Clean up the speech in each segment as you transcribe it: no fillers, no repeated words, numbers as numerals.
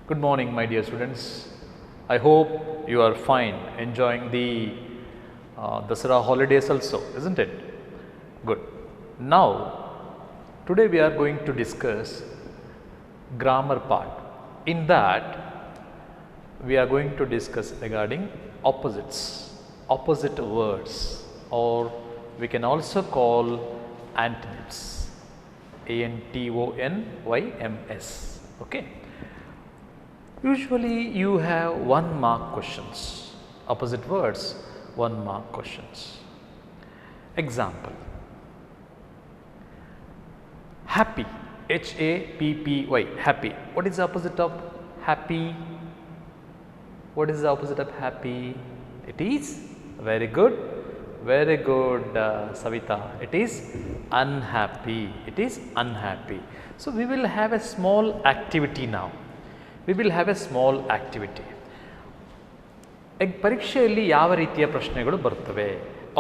Good morning, my dear students. I hope you are fine, enjoying the Dasara holidays also, isn't it? Good. Now, today we are going to discuss grammar part. In that, we are going to discuss regarding opposites, opposite words, or we can also call antonyms, ANTONYMS. Okay. Usually you have 1 mark questions, opposite words 1 mark questions. Example, happy, HAPPY, happy. What is the opposite of happy? What is the opposite of happy? It is very good, Savita. It is unhappy. It is unhappy. So we will have a small activity now. We will have a small activity. ಪರೀಕ್ಷೆಯಲ್ಲಿ ಯಾವ ರೀತಿಯ ಪ್ರಶ್ನೆಗಳು ಬರ್ತವೆ?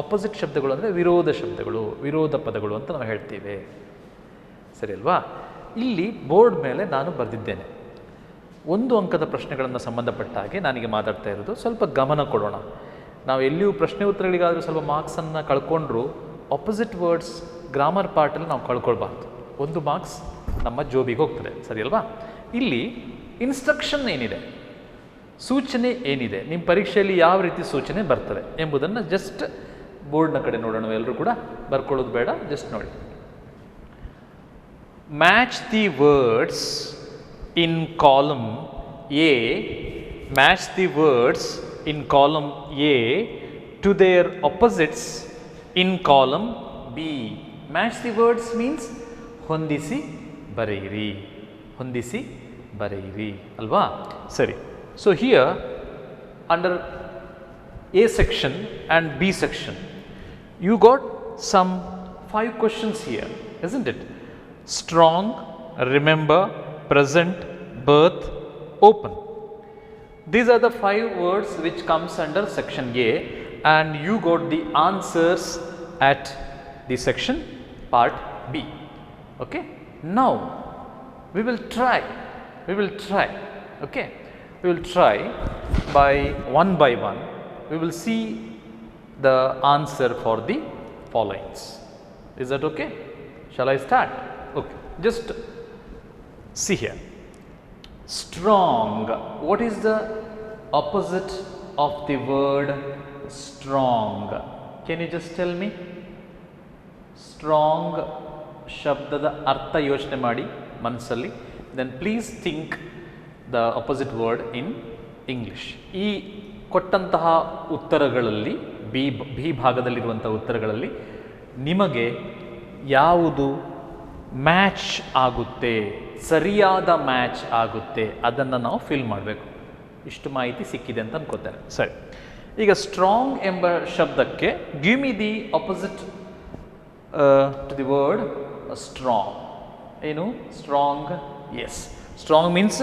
Opposite ಶಬ್ದಗಳು ಅಂದರೆ ವಿರೋಧ ಶಬ್ದಗಳು, ವಿರೋಧ ಪದಗಳು ಅಂತ ನಾವು ಹೇಳ್ತೀವಿ. ಸರಿ ಅಲ್ವಾ? ಇಲ್ಲಿ ಬೋರ್ಡ್ ಮೇಲೆ ನಾನು ಬರೆದಿದ್ದೇನೆ. 1 ಅಂಕದ ಪ್ರಶ್ನೆಗಳನ್ನು ಸಂಬಂಧಪಟ್ಟ ಹಾಗೆ ನಾನೀಗ ಮಾತಾಡ್ತಾ ಇರೋದು. ಸ್ವಲ್ಪ ಗಮನ ಕೊಡೋಣ. ನಾವು ಎಲ್ಲಿಯೂ ಪ್ರಶ್ನೆ ಉತ್ತರಗಳಿಗಾದರೂ ಸ್ವಲ್ಪ ಮಾರ್ಕ್ಸನ್ನು ಕಳ್ಕೊಂಡ್ರು ಆಪೋಸಿಟ್ ವರ್ಡ್ಸ್ ಗ್ರಾಮರ್ ಪಾರ್ಟಲ್ಲಿ ನಾವು ಕಳ್ಕೊಳ್ಬಾರ್ದು. 1 ಮಾರ್ಕ್ಸ್ ನಮ್ಮ ಜೋಬಿಗೆ ಹೋಗ್ತದೆ. ಸರಿ ಅಲ್ವಾ? ಇಲ್ಲಿ ಇನ್ಸ್ಟ್ರಕ್ಷನ್ ಏನಿದೆ, ಸೂಚನೆ ಏನಿದೆ, ನಿಮ್ಮ ಪರೀಕ್ಷೆಯಲ್ಲಿ ಯಾವ ರೀತಿ ಸೂಚನೆ ಬರ್ತದೆ ಎಂಬುದನ್ನು ಜಸ್ಟ್ ಬೋರ್ಡ್ನ ಕಡೆ ನೋಡೋಣ. ಎಲ್ಲರೂ ಕೂಡ ಬರ್ಕೊಳ್ಳೋದು ಬೇಡ, ಜಸ್ಟ್ ನೋಡಿ. Match the words in column A, match the words in column A to their opposites in column B. Match the words means ಹೊಂದಿಸಿ ಬರೆಯಿರಿ, ಹೊಂದಿಸಿ ಬರೆಯಿರಿ ಅಲ್ವಾ? ಸರಿ. So here under A section and B section you got some 5 questions here, isn't it? Strong, remember, present, birth, open. These are the 5 words which comes under section A, and you got the answers at the section part B. Okay? Now we will try, okay? We will try by one, we will see the answer for the followings. Is that okay? Shall I start? Okay, just see here. Strong. What is the opposite of the word strong? Can you just tell me? Strong ಶಬ್ದದ ಅರ್ಥ ಯೋಚನೆ ಮಾಡಿ ಮನಸ್ಸಲ್ಲಿ. Then please think the opposite word in English. ಈ ಕೊಟ್ಟಂತಹ ಉತ್ತರಗಳಲ್ಲಿ B ಭಾಗದಲ್ಲಿರುವಂಥ ಉತ್ತರಗಳಲ್ಲಿ ನಿಮಗೆ ಯಾವುದು match ಆಗುತ್ತೆ, ಸರಿಯಾದ ಮ್ಯಾಚ್ ಆಗುತ್ತೆ, ಅದನ್ನು ನಾವು ಫಿಲ್ ಮಾಡಬೇಕು. ಇಷ್ಟು ಮಾಹಿತಿ ಸಿಕ್ಕಿದೆ ಅಂತ ಅನ್ಕೋತೇನೆ. ಸರಿ, ಈಗ ಸ್ಟ್ರಾಂಗ್ ಎಂಬ ಶಬ್ದಕ್ಕೆ give me the opposite to the word strong. ಏನು ಸ್ಟ್ರಾಂಗ್? ಎಸ್, ಸ್ಟ್ರಾಂಗ್ ಮೀನ್ಸ್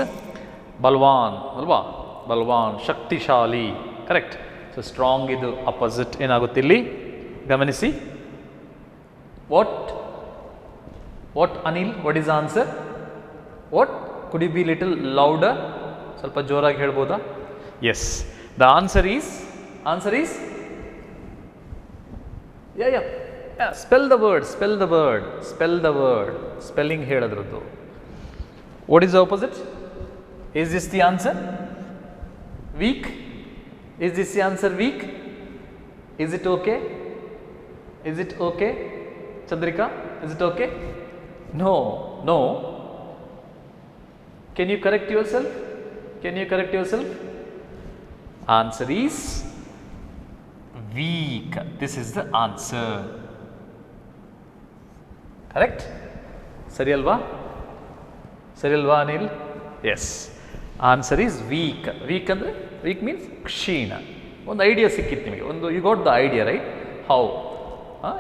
ಬಲ್ವಾನ್ ಅಲ್ವಾ? ಬಲ್ವಾನ್, ಶಕ್ತಿಶಾಲಿ. ಕರೆಕ್ಟ್. ಸೊ ಸ್ಟ್ರಾಂಗ್ ಇದು ಅಪೋಸಿಟ್ ಏನಾಗುತ್ತೆ ಇಲ್ಲಿ ಗಮನಿಸಿ. What Anil, what is answer? What? Could you be little louder? ಸ್ವಲ್ಪ ಜೋರಾಗಿ ಹೇಳ್ಬೋದಾ? Yes, the answer is yeah spell the word, spelling ಹೇಳೋದ್ರದ್ದು. What is the opposite? Is this the answer? Weak? Is this the answer weak? Is it okay? Chandrika, is it okay? No. Can you correct yourself? Answer is weak. This is the answer. Correct? ಸರಿ ಅಲ್ವಾ Anil? Yes, answer is weak. Weak ಅಂದರೆ weak means ಕ್ಷೀಣ. ಒಂದು idea ಸಿಕ್ಕಿತ್ತು ನಿಮಗೆ, you got the idea, right? How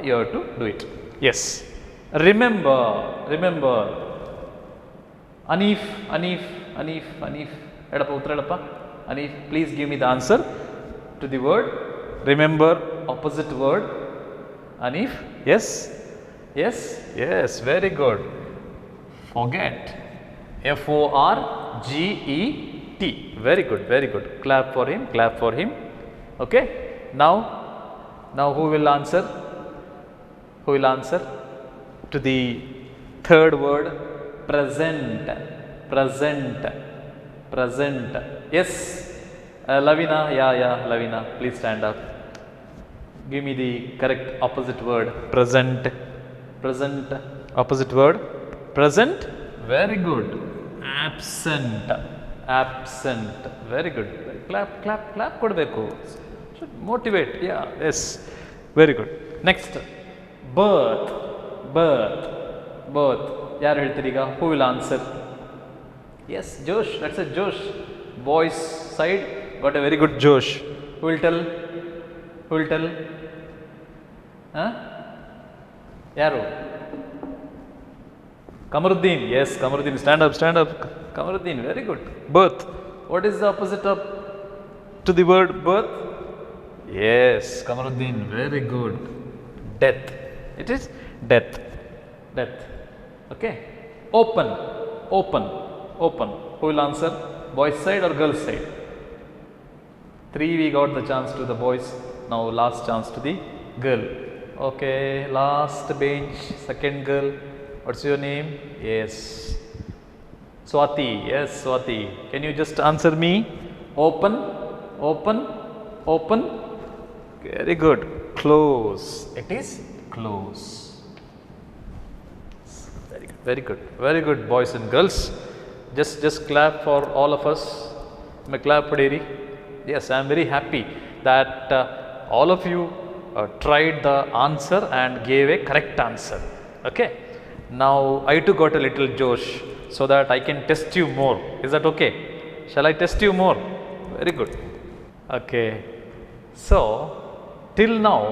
you have to do it. Yes, remember. Anif ಹೇಳಪ್ಪ, ಉತ್ತರ ಹೇಳಪ್ಪ. Anif, please give me the answer to the word remember, opposite word. Anif, yes, very good. Forget, FORGET. T. Very good, very good. Clap for him, clap for him. Okay. Now who will answer? Who will answer to the third word? Present. Present. Present. Yes. Lavina, yeah, Lavina, please stand up. Give me the correct opposite word. Present. Present. Opposite word. Present. Very good. Absent. Absent. Very good. Clap, clap, clap. Kodbeku. Should motivate. Yeah. Yes. Very good. Next. Birth. Birth. Birth. Yaru ಹೇಳ್ತೀರಿ ಈಗ? Who will answer? Yes, Josh. That's a Josh. Boys side got a very good Josh. Who will tell? Who will tell? Huh? Yaru? Kamaruddin. Yes, Kamaruddin. Stand up, stand up. Kamaruddin. Very good. Birth. What is the opposite of to the word birth? Yes, Kamaruddin. Very good. Death. It is death. Death. Okay. Open. Open. Open. Who will answer? Boys side or girls side? 3 we got the chance to the boys. Now last chance to the girl. Okay, last bench, second girl. What's your name? Yes. Swati. Yes, Swati. Can you just answer me? Open, open, open. Very good. Close. It is close. Very good. Very good. Very good, boys and girls. Just clap for all of us. May clap padiri. Yes, I am very happy that all of you tried the answer and gave a correct answer. Okay. Now I too got a little Josh so that I can test you more. Is that okay? Shall I test you more? Very good. Okay. So till now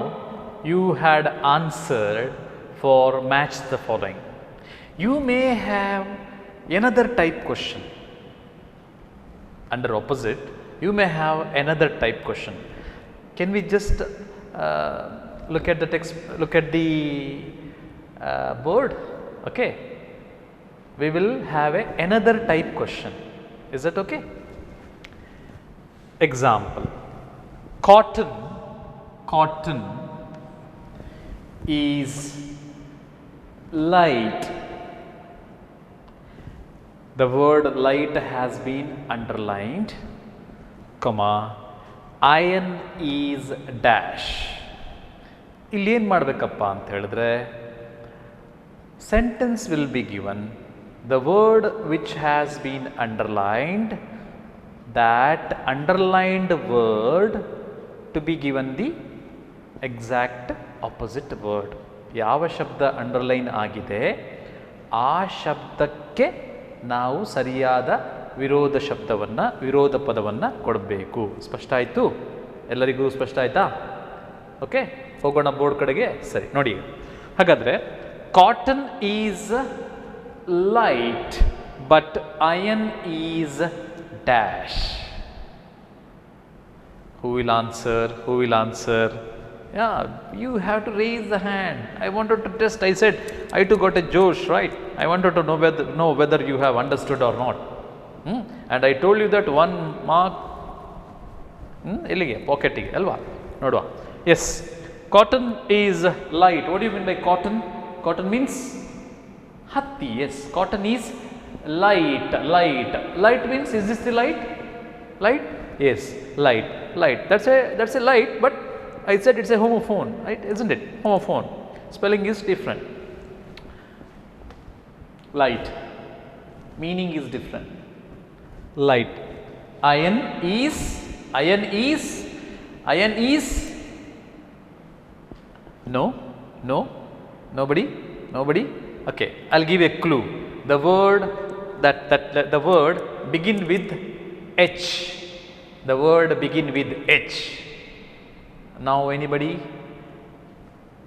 you had answered for match the following. You may have another type question. Under opposite, you may have another type question. Can we just look at the text, look at the board? Okay. We will have another type question. Is that okay? Example. Cotton. Cotton is light. The word light has been underlined, comma, iron is dash. ಇಲ್ಲಿ ಏನು ಮಾಡಬೇಕಪ್ಪ ಅಂತ ಹೇಳಿದ್ರೆ, sentence will be given, the word which has been underlined, that underlined word to be given the exact opposite word. ಯಾವ ಶಬ್ದ underline ಆಗಿದೆ ಆ ಶಬ್ದಕ್ಕೆ ನಾವು ಸರಿಯಾದ ವಿರೋಧ ಶಬ್ದವನ್ನು, ವಿರೋಧ ಪದವನ್ನು ಕೊಡಬೇಕು. ಸ್ಪಷ್ಟ ಆಯಿತು? ಎಲ್ಲರಿಗೂ ಸ್ಪಷ್ಟ ಆಯಿತಾ? ಓಕೆ, ಹೋಗೋಣ ಬೋರ್ಡ್ ಕಡೆಗೆ. ಸರಿ, ನೋಡಿ ಹಾಗಾದರೆ, cotton is light but iron is dash. Who will answer? Who will answer? Yeah, you have to raise the hand. I wanted to test. I said I too got a Josh, right? I wanted to know whether you have understood or not. And I told you that 1 mark. Illige pocket ige alva noduva. Yes, cotton is light. What do you mean by cotton? Cotton means hatti. Yes, cotton is light. Light means, is this the light? Light? Yes, light. That's a light, but I said it's a homophone, right? Isn't it? Homophone. Spelling is different. Light. Meaning is different. Light. Iron is. No. Nobody. Okay. I'll give a clue. The word the word begin with H. The word begin with H. Now anybody?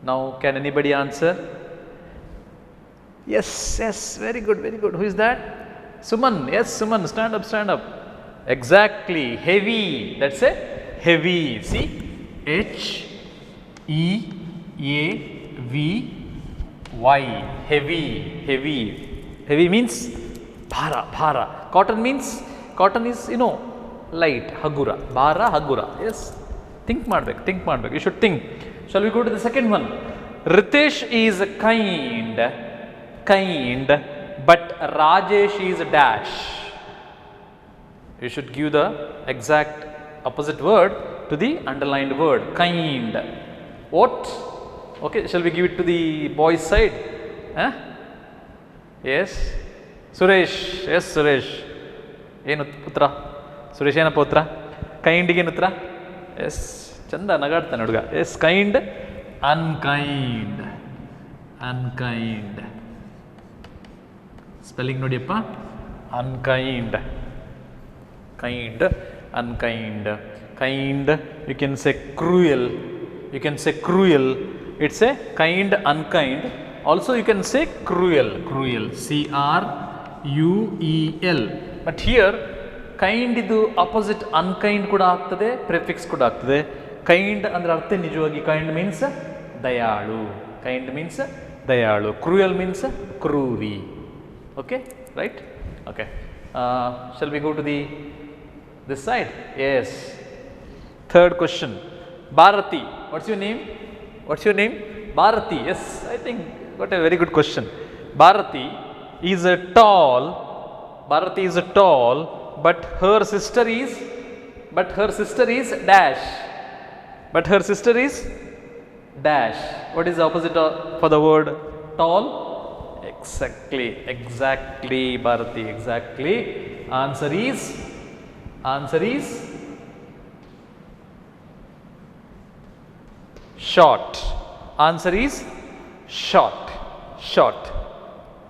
Now can anybody answer? Yes, very good. Who is that? Suman. Yes, Suman, stand up. Exactly, heavy. That's a heavy. See, H-E-A-V-Y. Heavy means bhara. Cotton means cotton is light, ಹಗುರ, ಭಾರ, ಹಗುರ. Yes, think ಮಾಡ್ಬೇಕು. You should think. Shall we go to the second one? Ritesh is kind, but Rajesh is dash. You should give the exact opposite word to the underlined word. Kind. What? Okay, shall we give it to the boys side? Huh? Yes. Suresh. Yes, Suresh. ಏನು ಉತ್ತರ? ಸುರೇಶ್ ಏನಪ್ಪ ಉತ್ತರ? ಕೈಂಡಿಗೆ ಏನು ಉತ್ತರ? S, ಚಂದ ನಗಾಡ್ತಾನೆ ಹುಡುಗ. Yes, kind. Unkind. Spelling ನೋಡಿಯಪ್ಪ. Unkind. Kind, unkind. Kind, you can say cruel. It's a kind, unkind. Also you can say cruel. CRUEL. But here kind ಇದು opposite unkind ಕೂಡ ಆಗ್ತದೆ, prefix ಕೂಡ ಆಗ್ತದೆ. Kind ಅಂದ್ರೆ ಅರ್ಥ ನಿಜವಾಗಿ kind means Dayal. Cruel means ಕ್ರೂರಿ. Okay, right? Okay. Shall we go to this side? Yes. Third question. Bharati. What's your name? Bharati. Yes, I think what a very good question. Bharati is a tall, but her sister is dash. What is the opposite for the word tall? Exactly, Bharati, exactly. Answer is short.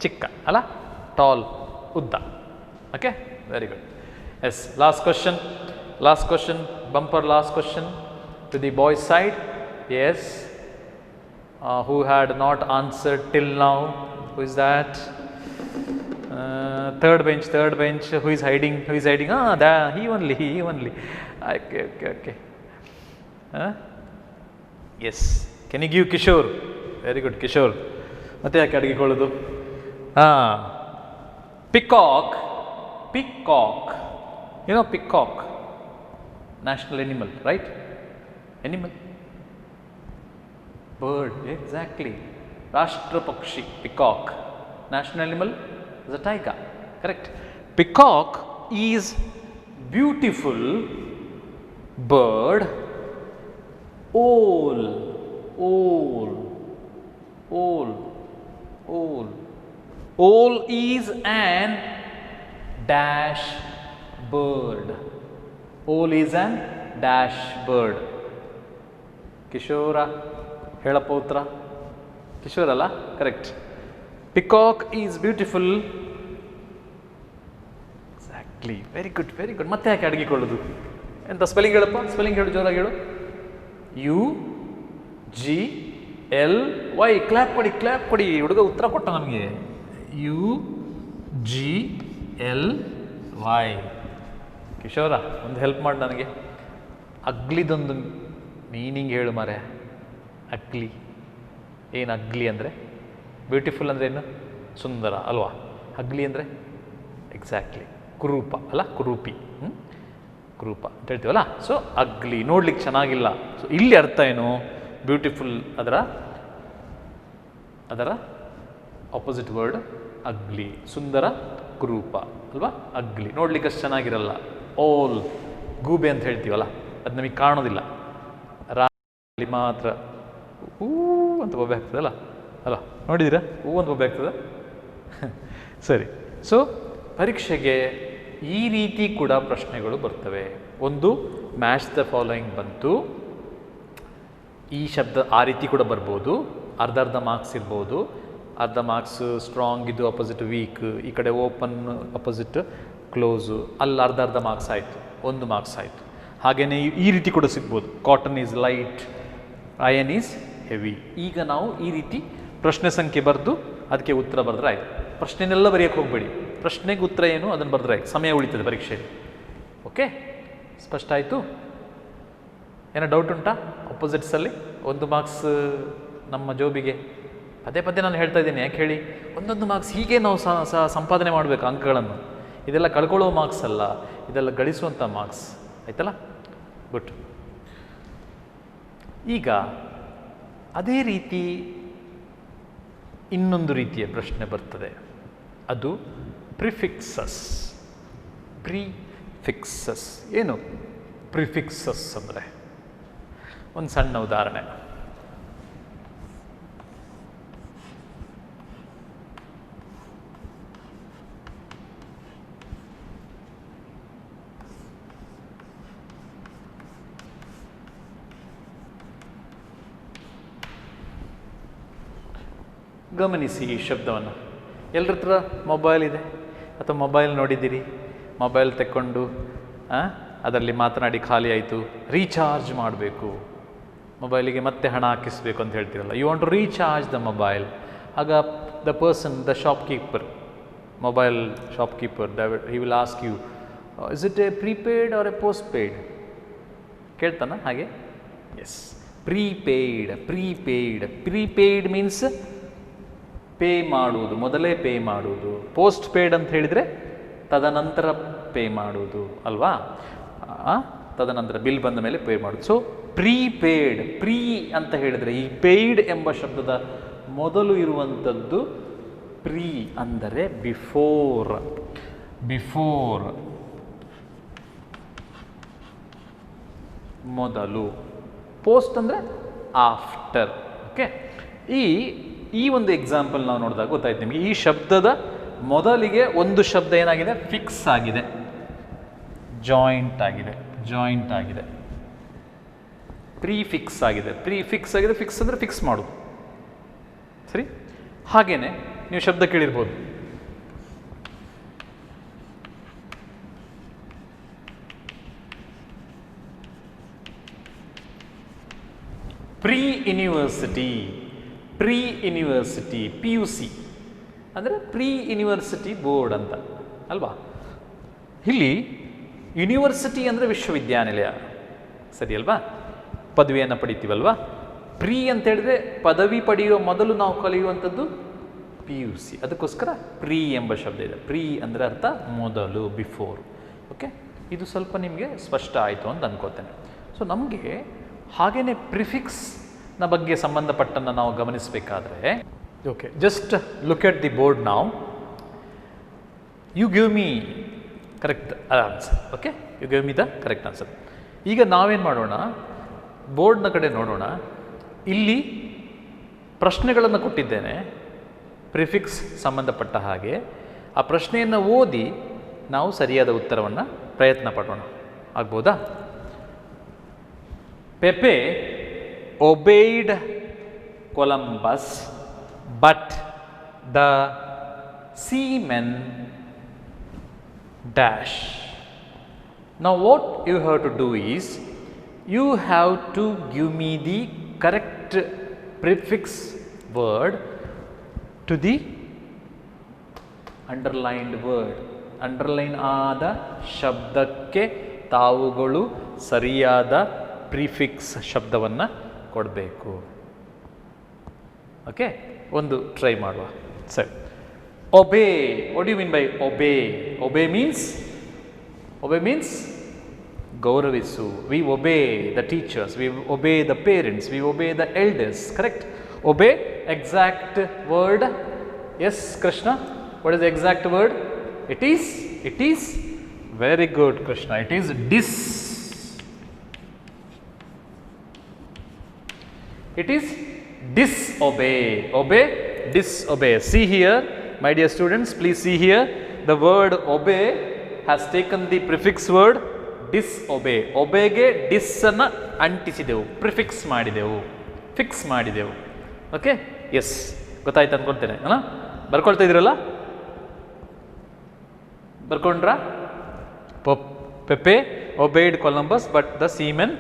Chikka, ala? Tall, udda. Okay, very good. Yes, last question, bumper last question to the boys side. Yes, who had not answered till now? Who is that? Third bench. Who is hiding? He only. Okay. Yes. Can you give Kishore? Very good, Kishore. ಮತ್ತೆ ಯಾಕೆ ಅಡಗಿಕೊಳ್ಳೋದು? Peacock. Peacock. National animal, right? Animal. Bird. Exactly. Rashtra Pakshi. Peacock. National animal is a tiger. Correct. Peacock is beautiful bird. Owl is an dash bird. ಕಿಶೋರ ಹೇಳಪ್ಪ ಉತ್ತರ. ಕಿಶೋರ್ ಅಲ್ಲ? Correct. Peacock is beautiful. Exactly. Very good. ಮತ್ತೆ ಯಾಕೆ ಅಡಗಿಕೊಳ್ಳೋದು? ಎಂತ spelling ಹೇಳಪ್ಪ? Spelling ಹೇಳು, ಜೋರಾಗಿ ಹೇಳು. UGLY. ಕ್ಲಾಪ್ ಕೊಡಿ. ಹುಡುಗ ಉತ್ತರ ಕೊಟ್ಟ ನಮಗೆ. UGLY. ಕಿಶೋರ, ಒಂದು ಹೆಲ್ಪ್ ಮಾಡಿ ನನಗೆ. ಅಗ್ಲಿದೊಂದು ಮೀನಿಂಗ್ ಹೇಳು ಮಾರೆ. ಅಗ್ಲಿ ಏನು? ಅಗ್ಲಿ ಅಂದರೆ ಬ್ಯೂಟಿಫುಲ್ ಅಂದರೆ ಏನು? ಸುಂದರ ಅಲ್ವಾ? ಅಗ್ಲಿ ಅಂದರೆ ಎಕ್ಸಾಕ್ಟ್ಲಿ ಕುರೂಪ ಅಲ್ಲ? ಕುರೂಪಿ, ಕುರೂಪ ಅಂತ ಹೇಳ್ತೀವಲ್ಲ. ಸೊ ಅಗ್ಲಿ, ನೋಡ್ಲಿಕ್ಕೆ ಚೆನ್ನಾಗಿಲ್ಲ. ಸೊ ಇಲ್ಲಿ ಅರ್ಥ ಏನು? ಬ್ಯೂಟಿಫುಲ್ ಅದರ ಆಪೋಸಿಟ್ ವರ್ಡ್ ಅಗ್ಲಿ. ಸುಂದರ, ಕುರೂಪ ಅಲ್ವಾ? ಅಗ್ಲಿ ನೋಡ್ಲಿಕ್ಕೆ ಅಷ್ಟು ಚೆನ್ನಾಗಿರಲ್ಲ. ಓಲ್, ಗೂಬೆ ಅಂತ ಹೇಳ್ತೀವಲ್ಲ, ಅದು ನಮಗೆ ಕಾಣೋದಿಲ್ಲ. ರಾತ್ರಿ ಮಾತ್ರ ಹೂ ಅಂತ ಬೊಬ್ಬೆ ಆಗ್ತದಲ್ಲ ಅಲ್ಲ? ನೋಡಿದ್ದೀರಾ? ಹೂ ಅಂತ ಬೊಬ್ಬೆ ಆಗ್ತದ. ಸರಿ. ಸೊ ಪರೀಕ್ಷೆಗೆ ಈ ರೀತಿ ಕೂಡ ಪ್ರಶ್ನೆಗಳು ಬರ್ತವೆ. ಒಂದು ಮ್ಯಾಚ್ ದ ಫಾಲೋಯಿಂಗ್ ಬಂತು, ಈ ಶಬ್ದ ಆ ರೀತಿ ಕೂಡ ಬರ್ಬೋದು. ಅರ್ಧ ಮಾರ್ಕ್ಸ್ ಇರ್ಬೋದು. ಅರ್ಧ ಮಾರ್ಕ್ಸ್ ಸ್ಟ್ರಾಂಗ್ ಇದು ಅಪೋಸಿಟ್ ವೀಕ್, ಈ ಕಡೆ ಓಪನ್ ಅಪೋಸಿಟ್ ಕ್ಲೋಸು, ಅಲ್ಲಿ ಅರ್ಧ ಮಾರ್ಕ್ಸ್ ಆಯಿತು, 1 ಮಾರ್ಕ್ಸ್ ಆಯಿತು. ಹಾಗೆಯೇ ಈ ರೀತಿ ಕೂಡ ಸಿಗ್ಬೋದು. Cotton is light, iron is heavy. ಈಗ ನಾವು ಈ ರೀತಿ ಪ್ರಶ್ನೆ ಸಂಖ್ಯೆ ಬರೆದು ಅದಕ್ಕೆ ಉತ್ತರ ಬರೆದ್ರೆ ಆಯಿತು. ಪ್ರಶ್ನೆನೆಲ್ಲ ಬರೆಯೋಕ್ಕೆ ಹೋಗಬೇಡಿ. ಪ್ರಶ್ನೆಗೆ ಉತ್ತರ ಏನು ಅದನ್ನು ಬರೆದ್ರೆ ಆಯ್ತು, ಸಮಯ ಉಳಿತದೆ ಪರೀಕ್ಷೆಯಲ್ಲಿ. ಓಕೆ, ಸ್ಪಷ್ಟ ಆಯಿತು? ಏನೋ ಡೌಟ್ ಉಂಟಾ? ಅಪೋಸಿಟ್ಸಲ್ಲಿ 1 ಮಾರ್ಕ್ಸ್ ನಮ್ಮ ಜೋಬಿಗೆ ಪದೇ ನಾನು ಹೇಳ್ತಾ ಇದ್ದೀನಿ. ಯಾಕೆ ಹೇಳಿ? 1 ಮಾರ್ಕ್ಸ್ ಹೀಗೆ ನಾವು ಸಂಪಾದನೆ ಮಾಡಬೇಕು ಅಂಕಗಳನ್ನು. ಇದೆಲ್ಲ ಕಳ್ಕೊಳ್ಳೋ ಮಾರ್ಕ್ಸ್ ಅಲ್ಲ. ಇದೆಲ್ಲ ಗಳಿಸುವಂಥ ಮಾರ್ಕ್ಸ್ ಆಯ್ತಲ್ಲ. ಗುಡ್. ಈಗ ಅದೇ ರೀತಿ ಇನ್ನೊಂದು ರೀತಿಯ ಪ್ರಶ್ನೆ ಬರ್ತದೆ, ಅದು ಪ್ರಿಫಿಕ್ಸಸ್. ಪ್ರಿಫಿಕ್ಸಸ್ ಏನು? ಪ್ರಿಫಿಕ್ಸಸ್ ಅಂದರೆ ಒಂದು ಸಣ್ಣ ಉದಾಹರಣೆ. ಗಮನಿಸಿ ಈ ಶಬ್ದವನ್ನು. ಎಲ್ಲರ ಹತ್ರ ಮೊಬೈಲ್ ಇದೆ ಅಥವಾ ಮೊಬೈಲ್ ನೋಡಿದ್ದೀರಿ, ಮೊಬೈಲ್ ತೆಕ್ಕೊಂಡು ಅದರಲ್ಲಿ ಮಾತನಾಡಿ ಖಾಲಿ ಆಯಿತು, ರೀಚಾರ್ಜ್ ಮಾಡಬೇಕು, ಮೊಬೈಲಿಗೆ ಮತ್ತೆ ಹಣ ಹಾಕಿಸ್ಬೇಕು ಅಂತ ಹೇಳ್ತೀರಲ್ಲ, you want to recharge the mobile. ಆಗ the person, the shopkeeper, mobile shopkeeper, he will ask you, is it a prepaid or a postpaid? ಕೇಳ್ತಾನ ಹಾಗೆ? Yes, prepaid. Prepaid. Prepaid means pay ಮಾಡುವುದು, ಮೊದಲೇ ಪೇ ಮಾಡುವುದು. Post paid ಅಂತ ಹೇಳಿದರೆ ತದನಂತರ pay ಮಾಡುವುದು ಅಲ್ವಾ? ತದನಂತರ ಬಿಲ್ ಬಂದ ಮೇಲೆ ಪೇ ಮಾಡೋದು. So prepaid. ಪ್ರೀ ಅಂತ ಹೇಳಿದರೆ ಈ ಪೇಯ್ಡ್ ಎಂಬ ಶಬ್ದದ ಮೊದಲು ಇರುವಂಥದ್ದು ಪ್ರೀ ಅಂದರೆ ಬಿಫೋರ್. ಬಿಫೋರ್ ಮೊದಲು, ಪೋಸ್ಟ್ ಅಂದರೆ ಆಫ್ಟರ್. ಓಕೆ, ಈ ಒಂದು ಎಕ್ಸಾಂಪಲ್ ನಾವು ನೋಡಿದಾಗ ಗೊತ್ತಾಯ್ತು ನಿಮಗೆ. ಈ ಶಬ್ದದ ಮೊದಲಿಗೆ ಒಂದು ಶಬ್ದ ಏನಾಗಿದೆ? ಫಿಕ್ಸ್ ಆಗಿದೆ, ಜಾಯಿಂಟ್ ಆಗಿದೆ. ಜಾಯಿಂಟ್ ಆಗಿದೆ, ಪ್ರೀಫಿಕ್ಸ್ ಆಗಿದೆ. ಪ್ರೀಫಿಕ್ಸ್ ಆಗಿದೆ. ಫಿಕ್ಸ್ ಅಂದರೆ ಫಿಕ್ಸ್ ಮಾಡೋದು, ಸರಿ? ಹಾಗೇನೆ ನೀವು ಶಬ್ದ ಕೇಳಿರ್ಬೋದು, pre university. Pre university, PUC ಅಂದರೆ ಪ್ರೀ ಯೂನಿವರ್ಸಿಟಿ ಬೋರ್ಡ್ ಅಂತ ಅಲ್ವಾ? ಇಲ್ಲಿ ಯೂನಿವರ್ಸಿಟಿ ಅಂದರೆ ವಿಶ್ವವಿದ್ಯಾನಿಲಯ, ಸರಿ ಅಲ್ವಾ? ಪದವಿಯನ್ನು ಪಡಿತೀವಲ್ವಾ? ಪ್ರೀ ಅಂತ ಹೇಳಿದ್ರೆ ಪದವಿ ಪಡೆಯುವ ಮೊದಲು ನಾವು ಕಲಿಯುವಂಥದ್ದು PUC. ಅದಕ್ಕೋಸ್ಕರ ಪ್ರೀ ಎಂಬ ಶಬ್ದ ಇದೆ. ಪ್ರೀ ಅಂದರೆ ಅರ್ಥ ಮೊದಲು, ಬಿಫೋರ್. ಓಕೆ, ಇದು ಸ್ವಲ್ಪ ನಿಮಗೆ ಸ್ಪಷ್ಟ ಆಯಿತು ಅಂತ ಅಂದ್ಕೋತೇನೆ. ಸೊ ನಮಗೆ ಹಾಗೇನೆ ಪ್ರಿಫಿಕ್ಸ್ನ ಬಗ್ಗೆ ಸಂಬಂಧಪಟ್ಟನ್ನು ನಾವು ಗಮನಿಸಬೇಕಾದ್ರೆ, okay, just look at the board now. You give me correct answer. Okay, you give me the correct answer. ಈಗ ನಾವೇನು ಮಾಡೋಣ, ಬೋರ್ಡ್ನ ಕಡೆ ನೋಡೋಣ. ಇಲ್ಲಿ ಪ್ರಶ್ನೆಗಳನ್ನು ಕೊಟ್ಟಿದ್ದೇನೆ ಪ್ರಿಫಿಕ್ಸ್ ಸಂಬಂಧಪಟ್ಟ ಹಾಗೆ. ಆ ಪ್ರಶ್ನೆಯನ್ನು ಓದಿ ನಾವು ಸರಿಯಾದ ಉತ್ತರವನ್ನು ಪ್ರಯತ್ನ ಪಡೋಣ. ಆಗ್ಬೋದಾ? Pepe obeyed Columbus, but the seamen dash. Now what you have to do is, you have to give me the correct prefix word to the underlined word. Underline ಆದ ಶಬ್ದಕ್ಕೆ ತಾವುಗಳು ಸರಿಯಾದ ಪ್ರಿಫಿಕ್ಸ್ ಶಬ್ದವನ್ನು ಕೊಡಬೇಕು. ಓಕೆ, ಒಂದು ಟ್ರೈ ಮಾಡುವ. ಸರಿ, obey. What you mean by obey? Obey means ಗೌರವಿಸು. We obey the teachers, we obey the parents, we obey the elders. Correct. Obey, exact word. Yes Krishna, what is the exact word? It is very good Krishna. It is disobey. Obey, disobey. See here, my dear students, please see here. The word obey has taken the prefix word disobey. Obey ge dis anna ಅಂಟಿಸಿದೆವು, prefix ಮಾಡಿದೆವು, fix ಮಾಡಿದೆವು. Okay, yes, ಗೊತ್ತಾಯ್ತು ಅಂದ್ಕೊಳ್ತೇನೆ ಅಲ್ಲ? ಬರ್ಕೊಳ್ತಾ ಇದ್ದೀರಲ್ಲ? ಬರ್ಕೊಂಡ್ರಾ? Pepe obeyed Columbus, but the seamen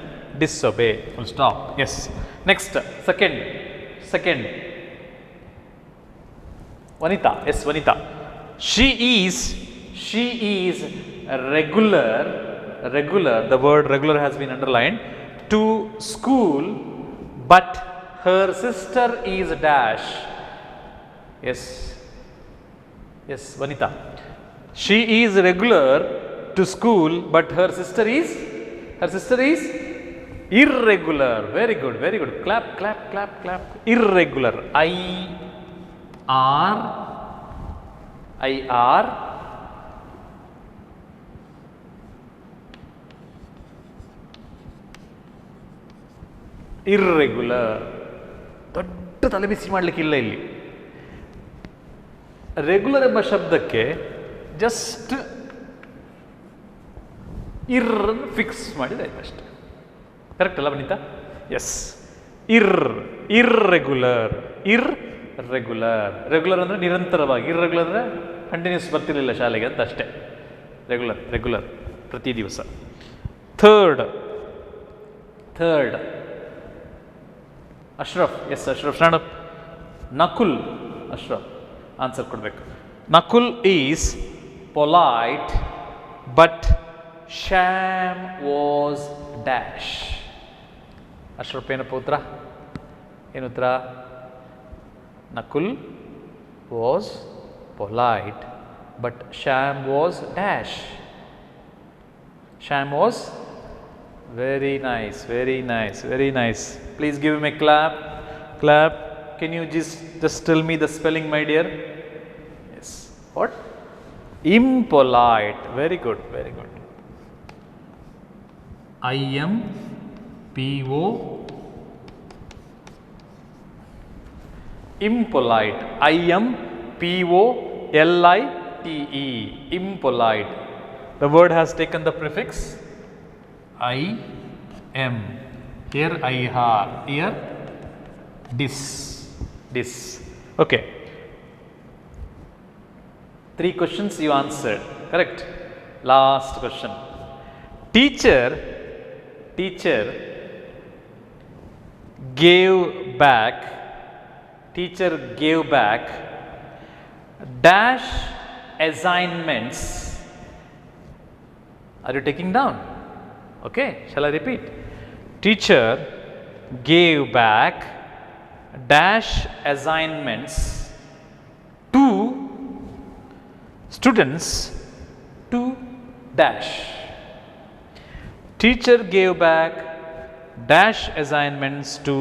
disobey. Full stop. Yes. Next, second. Vanita. Yes, Vanita. She is regular. The word regular has been underlined. To school, but her sister is dash. Yes, Vanita. She is regular to school, but her sister is irregular. Very good, very good. Clap, clap, clap, clap. Irregular. I-R. Irregular. ದೊಡ್ಡ ತಲೆಬಿಸಿ ಮಾಡಲಿಕ್ಕಿಲ್ಲ ಇಲ್ಲಿ. Regular ಎಂಬ ಶಬ್ದಕ್ಕೆ just ಇರ್ರನ್ನು fix ಮಾಡಿದ್ರೆ ಆಯ್ತು ಅಷ್ಟೆ. Correct ಅಲ್ಲ ವನಿತಾ? S. Irregular. Regular ಅಂದರೆ ನಿರಂತರವಾಗಿ, ಇರ್ರೆಗ್ಯುಲರ್ ಅಂದರೆ ಕಂಟಿನ್ಯೂಸ್ ಬರ್ತಿರ್ಲಿಲ್ಲ ಶಾಲೆಗೆ ಅಂತ ಅಷ್ಟೇ. ರೆಗ್ಯುಲರ್ ಪ್ರತಿ ದಿವಸ. Third Ashraf. Yes Ashraf, stand up. Nakul. Ashraf answer ಕೊಡಬೇಕು. Nakul is polite but Shyam was dash. Ashraf ಏನಪ್ಪ ಉತ್ತರ? ಏನು ಉತ್ತರ? Nakul was polite but Shyam was dash. Shyam was. Very nice, very nice, very nice. Please give him a clap. Can you just tell me the spelling, my dear? Yes. What? Impolite. Very good, very good. I-M-P-O. Impolite. I-M-P-O-L-I-T-E. Impolite. The word has taken the prefix I-M. Here I-R. Here dis. Okay. 3 questions you answered. Correct. Last question. Teacher gave back dash assignments. Are you taking down? Okay, shall I repeat? Teacher gave back dash assignments to students to dash. Teacher gave back dash assignments to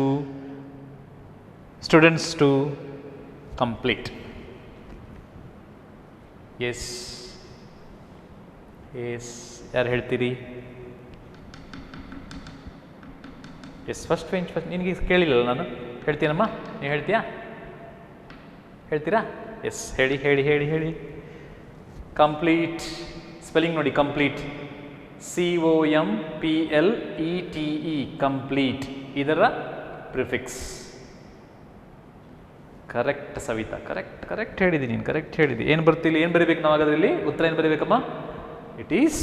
students to complete. Yes. ಯಾರು ಹೇಳ್ತೀರಿ? Yes, first bench. ನಿನಗೆ ಕೇಳಿಲ್ಲ ನಾನು. ಹೇಳ್ತೀನಮ್ಮ, ನೀವು ಹೇಳ್ತೀರಾ? Yes, ಹೇಳಿ. Complete spelling ನೋಡಿ. Complete COMPLETE. ಕಂಪ್ಲೀಟ್ ಇದರ ಪ್ರಿಫಿಕ್ಸ್. ಕರೆಕ್ಟ್ ಸವಿತಾ, ಕರೆಕ್ಟ್ ಹೇಳಿದ್ದೀನಿ ನೀನು, ಕರೆಕ್ಟ್ ಹೇಳಿದಿ. ಏನು ಬರ್ತಿಲ್ಲ, ಏನು ಬರೀಬೇಕು ನಾವು ಅದರಲ್ಲಿ? ಉತ್ತರ ಏನು ಬರೀಬೇಕಮ್ಮ? It is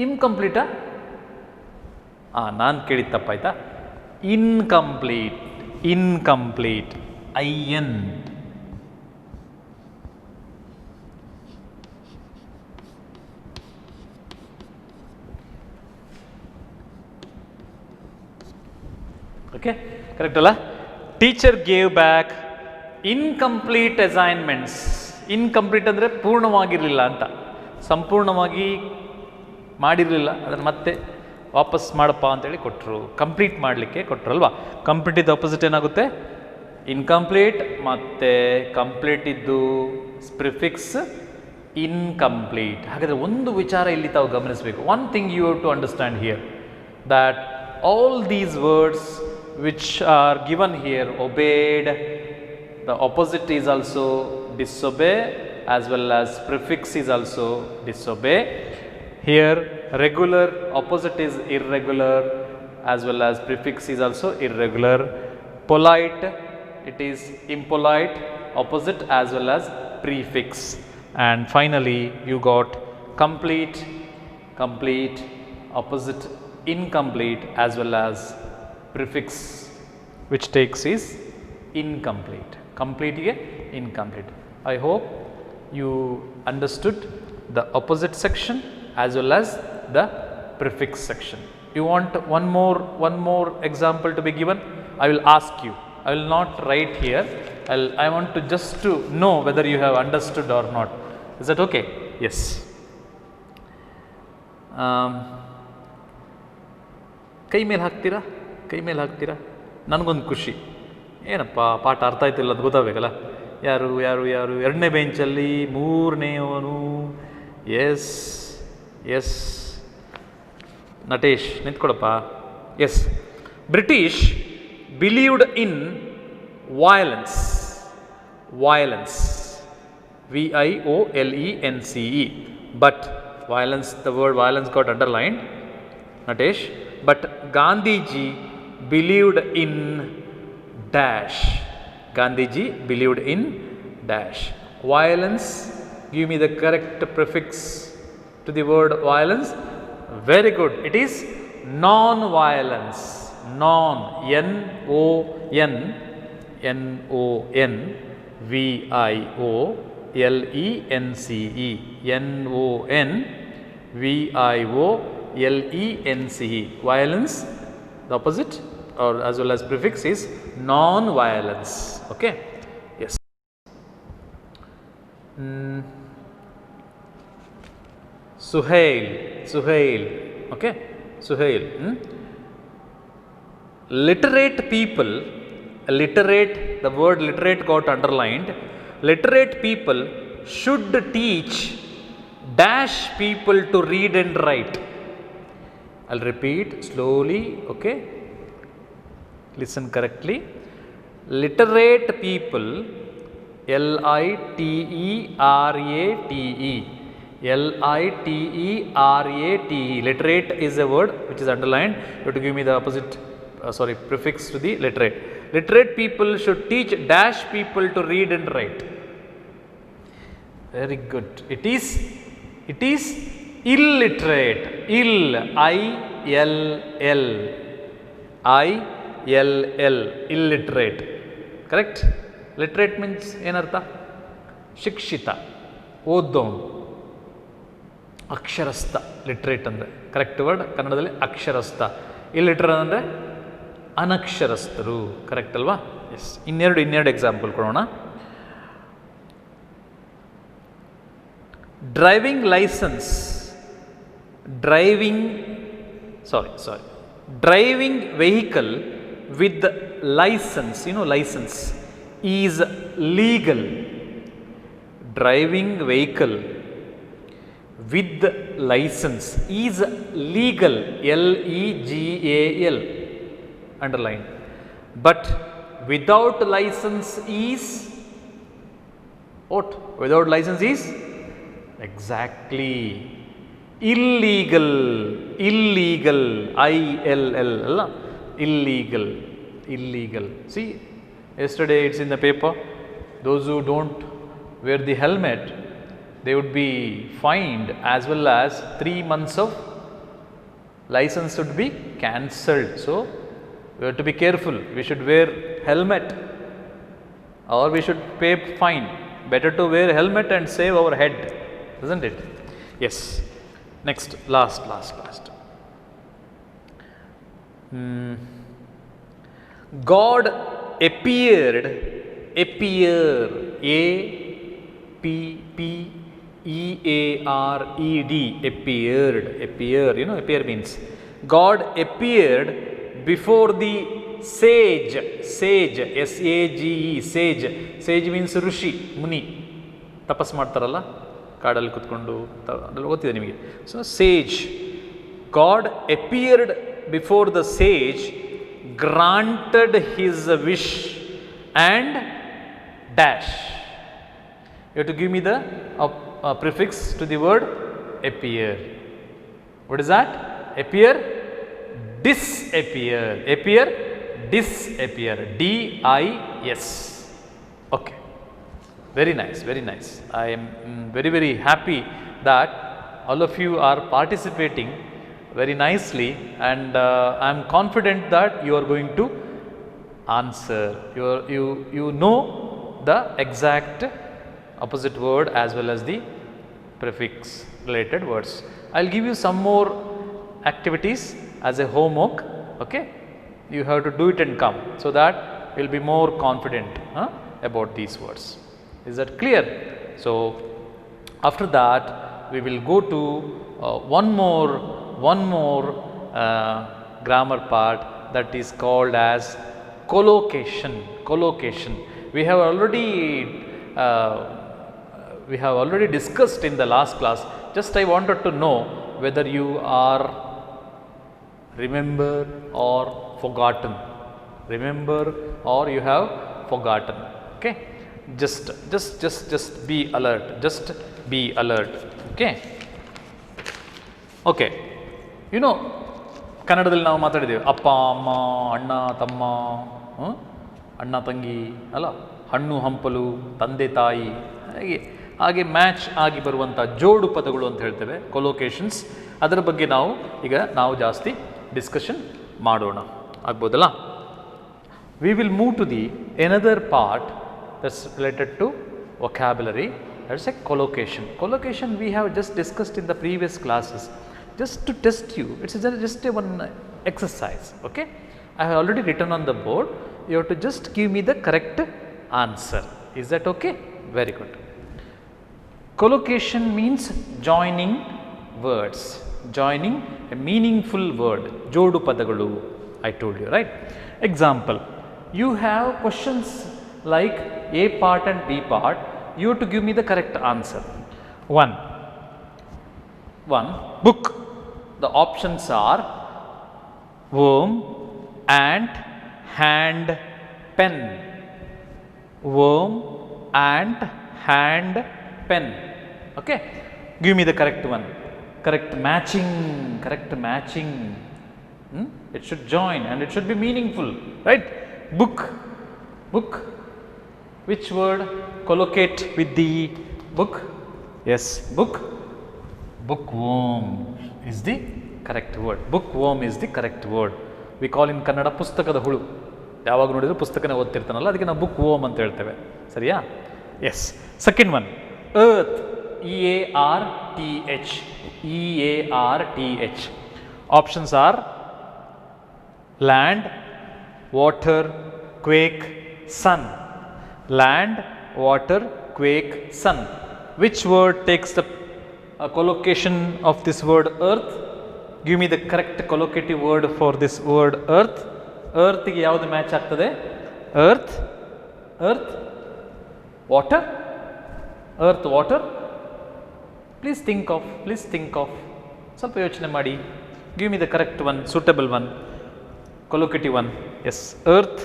ಇನ್ಕಂಪ್ಲೀಟಾ? ನಾನು ಕೇಳಿದ ತಪ್ಪಾಯ್ತಾ? ಇನ್ಕಂಪ್ಲೀಟ್. IN. ಓಕೆ, ಕರೆಕ್ಟ್ ಅಲ್ಲ? Teacher gave back incomplete assignments. Incomplete ಅಂದರೆ ಪೂರ್ಣವಾಗಿರಲಿಲ್ಲ ಅಂತ, ಸಂಪೂರ್ಣವಾಗಿ ಮಾಡಿರಲಿಲ್ಲ, ಅದನ್ನು ಮತ್ತೆ ವಾಪಸ್ ಮಾಡಪ್ಪ ಅಂತೇಳಿ ಕೊಟ್ಟರು. ಕಂಪ್ಲೀಟ್ ಮಾಡಲಿಕ್ಕೆ ಕೊಟ್ಟರಲ್ವಾ? ಕಂಪ್ಲೀಟ್ ಇದ್ದು ಆಪೋಸಿಟ್ ಏನಾಗುತ್ತೆ? ಇನ್ಕಂಪ್ಲೀಟ್. ಮತ್ತು ಕಂಪ್ಲೀಟ್ ಇದ್ದು ಪ್ರಿಫಿಕ್ಸ್ ಇನ್ಕಂಪ್ಲೀಟ್. ಹಾಗಾದರೆ ಒಂದು ವಿಚಾರ ಇಲ್ಲಿ ತಾವು ಗಮನಿಸಬೇಕು. One thing you have to understand here, that all these words which are given here, obeyed, the opposite is also disobey, as well as prefix is also disobey. Here regular opposite is irregular, as well as prefix is also irregular. Polite, it is impolite, opposite as well as prefix. And finally you got complete, opposite incomplete, as well as prefix which takes is incomplete. Complete is incomplete. I hope you understood the opposite section as well as the prefix section. You want one more example to be given? I will ask you. I will not write here. I want to just to know whether you have understood or not. Is that okay? Yes. ಕೈ ಮೇಲೆ ಹಾಕ್ತೀರಾ ನನಗೊಂದು ಖುಷಿ, ಏನಪ್ಪ ಪಾಠ ಅರ್ಥ ಆಯ್ತಿಲ್ಲ ಅದು ಗೊತ್ತಾಗಬೇಕಲ್ಲ. ಯಾರು ಯಾರು ಯಾರು 2ನೇ ಬೆಂಚಲ್ಲಿ 3ನೇವನು? ಎಸ್ ಎಸ್ ನಟೇಶ್ ನಿಂತ್ಕೊಡಪ್ಪ. Yes, British believed in violence, VIOLENCE, but violence, the word violence got underlined, Natesh. But Gandhiji believed in dash. Gandhiji believed in dash. Violence, give me the correct prefix to the word violence. Very good, it is non-violence. Non, NONVIOLENCE, NONVIOLENCE. Violence, the opposite or as well as prefix is non-violence. Okay, yes. Suhail, okay, Suhail. Literate people, the word literate got underlined. Literate people should teach dash people to read and write. I'll repeat slowly, okay? Listen correctly. Literate people, LITERATE, literate is a word which is underlined. You have to give me the opposite prefix to the literate. Literate people should teach dash people to read and write. Very good. It is illiterate. Illiterate. Correct? Literate means ಏನರ್ಥ? ಶಿಕ್ಷಿತ, ಓದ್ದವನು, ಅಕ್ಷರಸ್ಥ. Literate ಅಂದರೆ correct word ಕನ್ನಡದಲ್ಲಿ ಅಕ್ಷರಸ್ಥ. Illiterate ಅಂದರೆ ಅನಕ್ಷರಸ್ಥರು. Correct ಅಲ್ವಾ? S. ಇನ್ನೆರಡು example ಕೊಡೋಣ. Driving vehicle with license, license is legal. Driving vehicle with license is legal, LEGAL, underline. But without license is what? Without license is exactly illegal, ILL, illegal. See, yesterday it's in the paper, those who don't wear the helmet, they would be fined, as well as 3 months of license would be cancelled. So we have to be careful. We should wear helmet or we should pay fine. Better to wear helmet and save our head, isn't it? Yes. Next, last. God appeared, APPEARED, appeared, appear means God appeared before the sage, SAGE, sage means ಋಷಿ, ಮುನಿ, ತಪಸ್ ಮಾಡ್ತಾರಲ್ಲ ಕಾಡಲ್ಲಿ ಕುತ್ಕೊಂಡು, ಅದೆಲ್ಲ ಗೊತ್ತಿದೆ ನಿಮಗೆ. So sage, God appeared before the sage, granted his wish and dash. You have to give me the prefix to the word appear. What is that? Appear, disappear. DIS. Okay. Very nice. I am very happy that all of you are participating very nicely, and I am confident that you are going to answer. You know the exact opposite word as well as the prefix related words. I'll give you some more activities as a homework. Okay, you have to do it and come, so that you'll be more confident about these words. Is that clear? So After that, we will go to one more grammar part, that is called as collocation. Collocation. We have already discussed in the last class. Just I wanted to know whether you are remember or forgotten. Remember or you have forgotten. Okay. Just be alert. Just be alert. Okay. Okay. You know, ಕನ್ನಡದಲ್ಲಿ ನಾವು ಮಾತಾಡಿದ್ದೇವೆ ಅಪ್ಪ ಅಮ್ಮ ಅಣ್ಣ ತಮ್ಮ ಅಣ್ಣ ತಂಗಿ ಅಲ್ಲ, ಹಣ್ಣು ಹಂಪಲು ತಂದೆ ತಾಯಿ, ಹಾಗೆ ಮ್ಯಾಚ್ ಆಗಿ ಬರುವಂಥ ಜೋಡು ಪದಗಳು ಅಂತ ಹೇಳ್ತೇವೆ, ಕೊಲೊಕೇಶನ್ಸ್. ಅದರ ಬಗ್ಗೆ ನಾವು ಜಾಸ್ತಿ ಡಿಸ್ಕಷನ್ ಮಾಡೋಣ, ಆಗ್ಬೋದಲ್ಲ. We will move to the another part that's related to vocabulary. That's a collocation. Collocation we have just discussed in the previous classes. Just to test you, it's just a one exercise. Okay, I have already written on the board. You have to just give me the correct answer. Is that okay? Very good. Collocation means joining words, joining a meaningful word. Jodu padagalu, I told you, right? Example, you have questions like A part and B part. You have to give me the correct answer. One book. The options are worm, ant, hand, pen. Worm, ant, hand, pen. Okay, give me the correct one. Correct matching. It should join and it should be meaningful, right? Book. Which word collocate with the book? Yes, book. Bookworm is the correct word. Bookworm is the correct word. We call in Kannada ಪುಸ್ತಕದ ಹುಳು. ಯಾವಾಗ ನೋಡಿದ್ರು ಪುಸ್ತಕನೇ ಓದ್ತಿರ್ತಾನಲ್ಲ, ಅದಕ್ಕೆ ನಾವು book worm ಅಂತ ಹೇಳ್ತೇವೆ. ಸರಿಯಾ? Yes. Second one, earth. EARTH. Options are land, water, quake, sun. Land, water, quake, sun. Which word takes the collocation of this word earth? Give me the correct collocative word for this word earth. Earth ಗೆ ಯಾವುದು match ಆಗ್ತದೆ? Earth, water. Please think of. ಸ್ವಲ್ಪ ಯೋಚನೆ ಮಾಡಿ. Give me the correct one, suitable one, collocative one. Yes, earth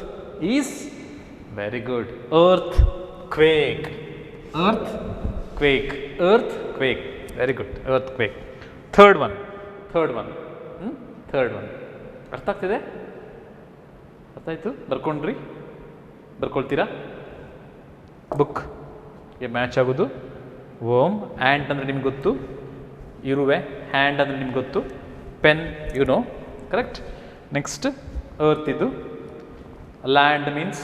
is very good. Earthquake. Very good. Earthquake. Third one. ಅರ್ಥ ಆಗ್ತಿದೆ? ಅರ್ಥ ಆಯ್ತು? ಬರ್ಕೊಳ್ತೀರಾ? ಬುಕ್ ಗೆ ಮ್ಯಾಚ್ ಆಗೋದು ವರ್ಮ್. ಆ್ಯಂಟ್ ಅಂದರೆ ನಿಮ್ಗೆ ಗೊತ್ತು, ಇರುವೆ. ಹ್ಯಾಂಡ್ ಅಂದರೆ ನಿಮ್ಗೆ ಗೊತ್ತು, pen you know, correct. Next earth, ಇದು ಲ್ಯಾಂಡ್ ಮೀನ್ಸ್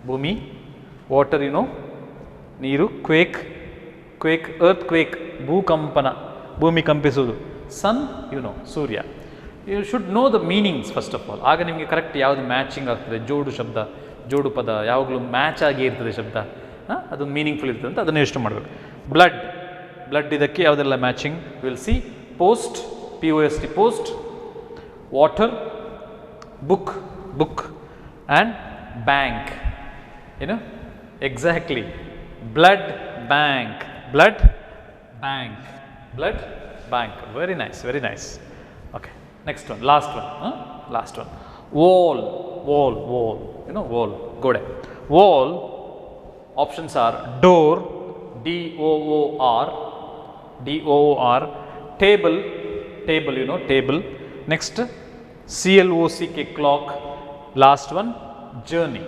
ಭೂಮಿ, ವಾಟರ್ ಯು ನೋ ನೀರು, ಕ್ವೇಕ್ ಅರ್ತ್ ಕ್ವೇಕ್ ಭೂಕಂಪನ, ಭೂಮಿ ಕಂಪಿಸುವುದು, ಸನ್ ಯು ನೋ ಸೂರ್ಯ. You should know the meanings first of all. ಆಗ ನಿಮಗೆ ಕರೆಕ್ಟ್ ಯಾವುದು ಮ್ಯಾಚಿಂಗ್ ಆಗ್ತದೆ. ಜೋಡು ಪದ ಯಾವಾಗಲೂ ಮ್ಯಾಚ್ ಆಗಿ ಇರ್ತದೆ ಶಬ್ದ, ಅದು ಮೀನಿಂಗ್ಫುಲ್ ಇರ್ತದೆ ಅಂತ ಅದನ್ನು ಯೋಚನೆ ಮಾಡಬೇಕು. ಬ್ಲಡ್ ಇದಕ್ಕೆ ಯಾವುದೆಲ್ಲ matching will see. Post, POST post, water, book and bank. ಏನು exactly, blood bank. Very nice. Okay, next one, last one. Wall. You know wall, gode. Wall. Options are door, DOOR. Table, you know table. Next, CLOCK, clock. Last one, journey.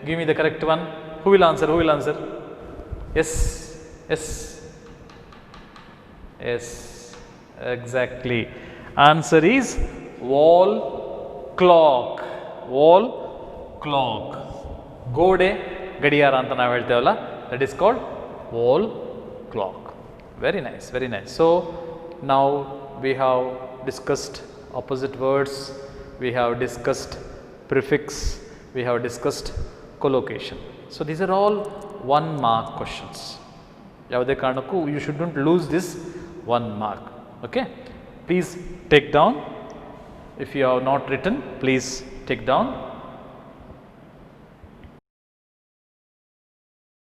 Give me the correct one. Who will answer? Yes, exactly. Answer is wall clock. ಗೋಡೆ ಗಡಿಯಾರ ಅಂತ ನಾವು ಹೇಳ್ತೇವಲ್ಲ, that is called wall clock. Very nice. So now we have discussed opposite words, we have discussed prefix, we have discussed collocation. So these are all 1 mark questions. ಯಾವುದೇ ಕಾರಣಕ್ಕೂ you shouldn't lose this 1 mark. Okay, please take down. If you have not written, please take down.